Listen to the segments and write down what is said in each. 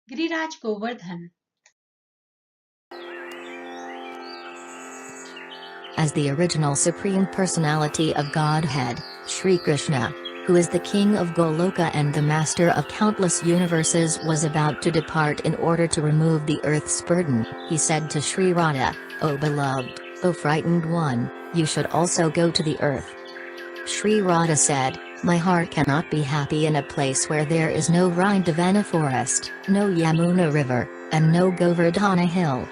Giriraj Govardhan. As the original Supreme Personality of Godhead, Sri Krishna, who is the king of Goloka and the master of countless universes, was about to depart in order to remove the earth's burden, he said to Sri Radha, "O beloved, O frightened one, you should also go to the earth." Sri Radha said, "My heart cannot be happy in a place where there is no Vrindavana forest, no Yamuna river, and no Govardhana Hill."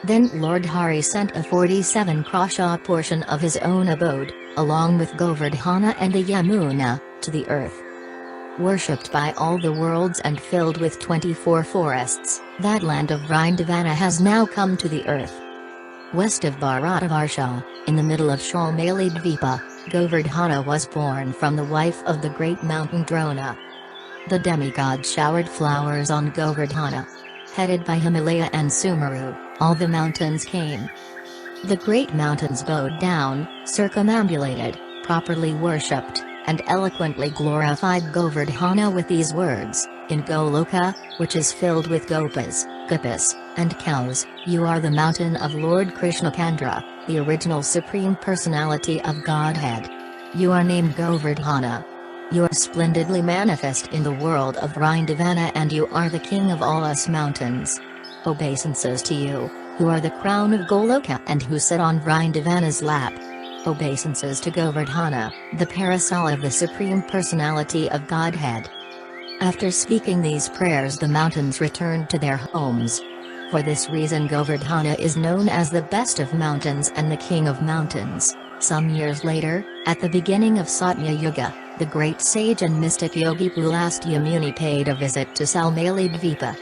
Then Lord Hari sent a 47 krasha portion of his own abode, along with Govardhana and the Yamuna, to the earth. Worshipped by all the worlds and filled with 24 forests, that land of Vrindavana has now come to the earth. West of Bharatavarsha, in the middle of Shalmali Dvipa, Govardhana was born from the wife of the great mountain Drona. The demigod showered flowers on Govardhana. Headed by Himalaya and Sumeru, all the mountains came. The great mountains bowed down, circumambulated, properly worshipped, and eloquently glorified Govardhana with these words, "In Goloka, which is filled with gopas, gopis, and cows, you are the mountain of Lord Krishna Kandra, the original Supreme Personality of Godhead. You are named Govardhana. You are splendidly manifest in the world of Vrindavana and you are the king of all us mountains. Obeisances to you, who are the crown of Goloka and who sit on Vrindavana's lap. Obeisances to Govardhana, the parasol of the Supreme Personality of Godhead." After speaking these prayers, the mountains returned to their homes. For this reason Govardhana is known as the best of mountains and the king of mountains. Some years later, at the beginning of Satya Yuga, the great sage and mystic yogi Pulastya Muni paid a visit to Salmali Dvipa.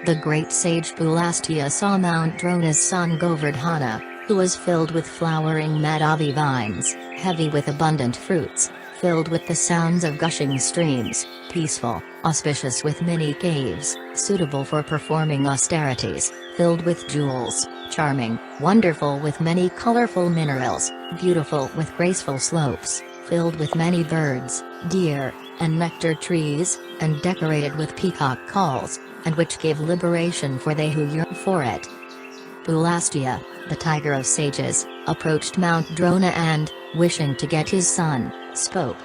The great sage Pulastya saw Mount Drona's son Govardhana, who was filled with flowering Madhavi vines, heavy with abundant fruits, filled with the sounds of gushing streams, peaceful, auspicious with many caves, suitable for performing austerities, filled with jewels, charming, wonderful with many colorful minerals, beautiful with graceful slopes, filled with many birds, deer, and nectar trees, and decorated with peacock calls, and which gave liberation for they who yearn for it. Pulastya, the tiger of sages, approached Mount Drona and, wishing to get his son, spoke.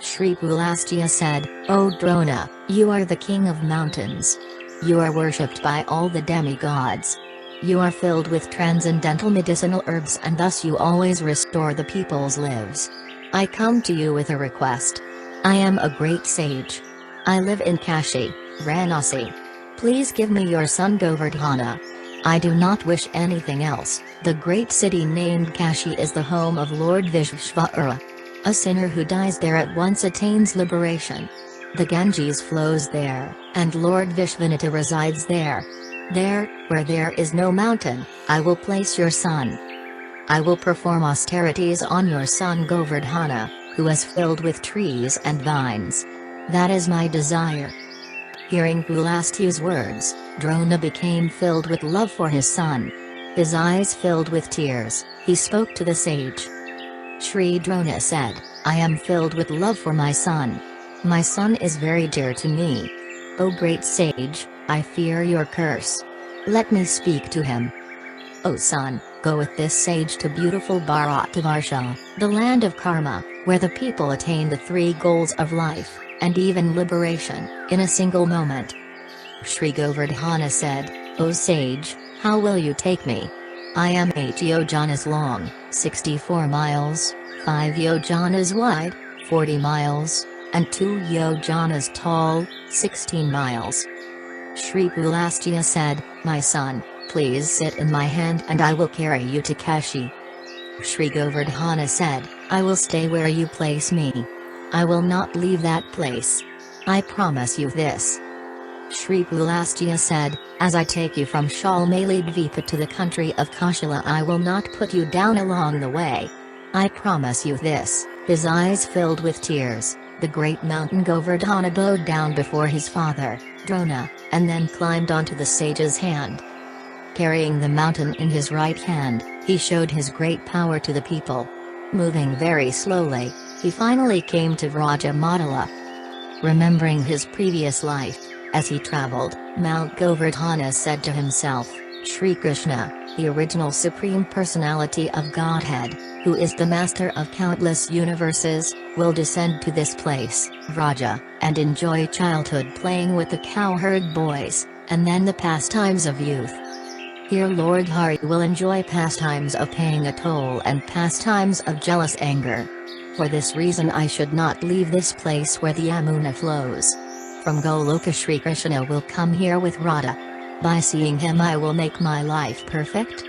Sri Pulastya said, "O Drona, you are the king of mountains. You are worshipped by all the demigods. You are filled with transcendental medicinal herbs and thus you always restore the people's lives. I come to you with a request. I am a great sage. I live in Kashi, Varanasi. Please give me your son Govardhana. I do not wish anything else." The great city named Kashi is the home of Lord Vishveshvara. A sinner who dies there at once attains liberation. The Ganges flows there, and Lord Vishvanatha resides there. There, where there is no mountain, I will place your son. I will perform austerities on your son Govardhana, who is filled with trees and vines. That is my desire." Hearing Pulastya's words, Drona became filled with love for his son. His eyes filled with tears, he spoke to the sage. Sri Drona said, "I am filled with love for my son. My son is very dear to me. O great sage, I fear your curse. Let me speak to him." "O son, go with this sage to beautiful Bharatavarsha, the land of karma, where the people attain the three goals of life, and even liberation, in a single moment." Sri Govardhana said, "O sage, how will you take me? I am 8 yojanas long, 64 miles, 5 yojanas wide, 40 miles, and 2 yojanas tall, 16 miles." Sri Pulastya said, "My son, please sit in my hand and I will carry you to Kashi." Sri Govardhana said, "I will stay where you place me. I will not leave that place. I promise you this." Sri Pulastya said, "As I take you from Shalmali Dvipa to the country of Kaushala, I will not put you down along the way. I promise you this." His eyes filled with tears, the great mountain Govardhana bowed down before his father, Drona, and then climbed onto the sage's hand. Carrying the mountain in his right hand, he showed his great power to the people. Moving very slowly, he finally came to Vraja Mandala. Remembering his previous life, As he traveled, Mount Govardhana said to himself, Sri Krishna, the original Supreme Personality of Godhead, who is the master of countless universes, will descend to this place, Vraja, and enjoy childhood playing with the cowherd boys, and then the pastimes of youth. Here Lord Hari will enjoy pastimes of paying a toll and pastimes of jealous anger. For this reason I should not leave this place where the Yamuna flows. From Goloka Sri Krishna will come here with Radha. By seeing him I will make my life perfect.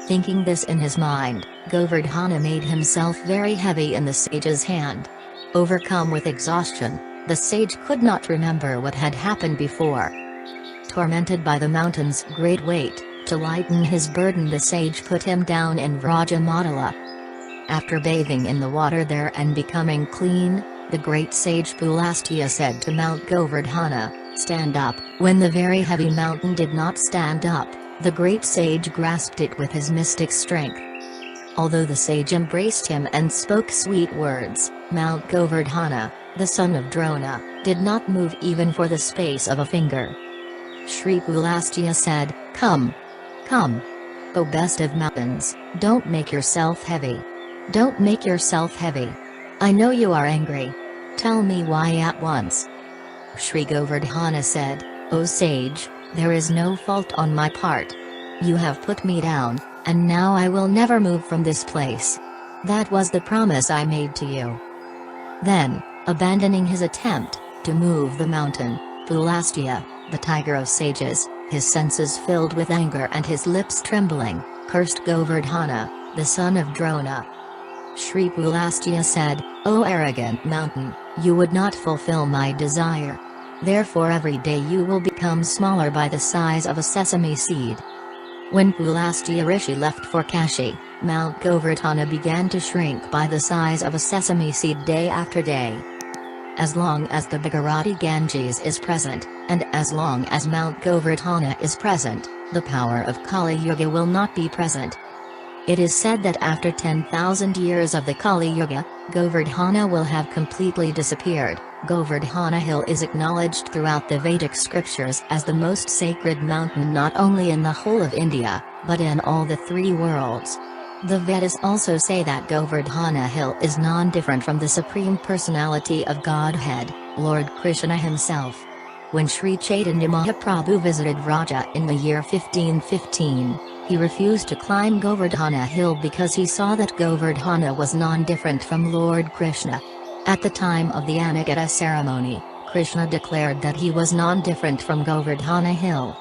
Thinking this in his mind, Govardhana made himself very heavy in the sage's hand. Overcome with exhaustion, the sage could not remember what had happened before. Tormented by the mountain's great weight, to lighten his burden the sage put him down in Vrajamatala. After bathing in the water there and becoming clean, the great sage Pulastya said to Mount Govardhana, "Stand up." When the very heavy mountain did not stand up, the great sage grasped it with his mystic strength. Although the sage embraced him and spoke sweet words, Mount Govardhana, the son of Drona, did not move even for the space of a finger. Sri Pulastya said, "Come. Come. O best of mountains, don't make yourself heavy. Don't make yourself heavy. I know you are angry. Tell me why at once." Sri Govardhana said, "O sage, there is no fault on my part. You have put me down, and now I will never move from this place. That was the promise I made to you." Then, abandoning his attempt to move the mountain, Pulastya, the tiger of sages, his senses filled with anger and his lips trembling, cursed Govardhana, the son of Drona. Sri Pulastya said, "O arrogant mountain, you would not fulfill my desire. Therefore every day you will become smaller by the size of a sesame seed." When Pulastya Rishi left for Kashi, Mount Govardhana began to shrink by the size of a sesame seed day after day. As long as the Bhagirati Ganges is present, and as long as Mount Govardhana is present, the power of Kali Yuga will not be present. It is said that after 10,000 years of the Kali Yuga, Govardhana will have completely disappeared. Govardhana Hill is acknowledged throughout the Vedic scriptures as the most sacred mountain not only in the whole of India, but in all the three worlds. The Vedas also say that Govardhana Hill is non-different from the Supreme Personality of Godhead, Lord Krishna himself. When Sri Chaitanya Mahaprabhu visited Vraja in the year 1515, he refused to climb Govardhana Hill because he saw that Govardhana was non-different from Lord Krishna. At the time of the Anagata ceremony, Krishna declared that he was non-different from Govardhana Hill.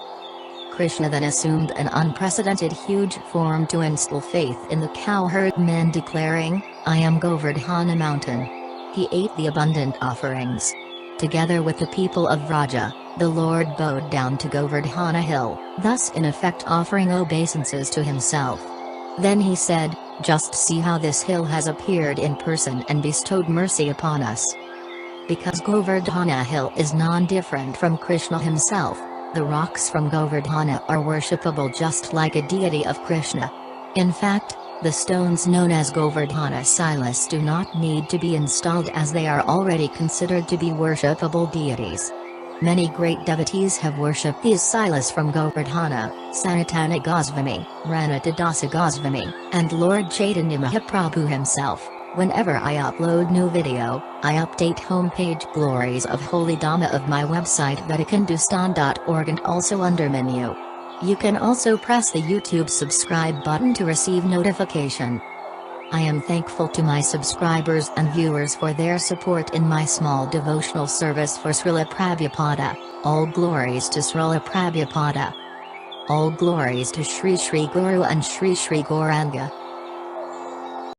Krishna then assumed an unprecedented huge form to instill faith in the cowherd men, declaring, "I am Govardhana mountain." He ate the abundant offerings. Together with the people of Vraja, the Lord bowed down to Govardhana Hill, thus in effect offering obeisances to himself. Then he said, "Just see how this hill has appeared in person and bestowed mercy upon us." Because Govardhana Hill is non-different from Krishna himself, the rocks from Govardhana are worshipable just like a deity of Krishna. In fact, the stones known as Govardhana Silas do not need to be installed as they are already considered to be worshipable deities. Many great devotees have worshipped these Silas from Govardhana, Sanatana Goswami, Ranatadasa Goswami, and Lord Chaitanya Mahaprabhu himself. Whenever I upload new video, I update homepage glories of Holy Dhamma of my website vedicandustan.org and also under menu. You can also press the YouTube subscribe button to receive notification. I am thankful to my subscribers and viewers for their support in my small devotional service for Srila Prabhupada. All glories to Srila Prabhupada. All glories to Sri Sri Guru and Sri Sri Gauranga.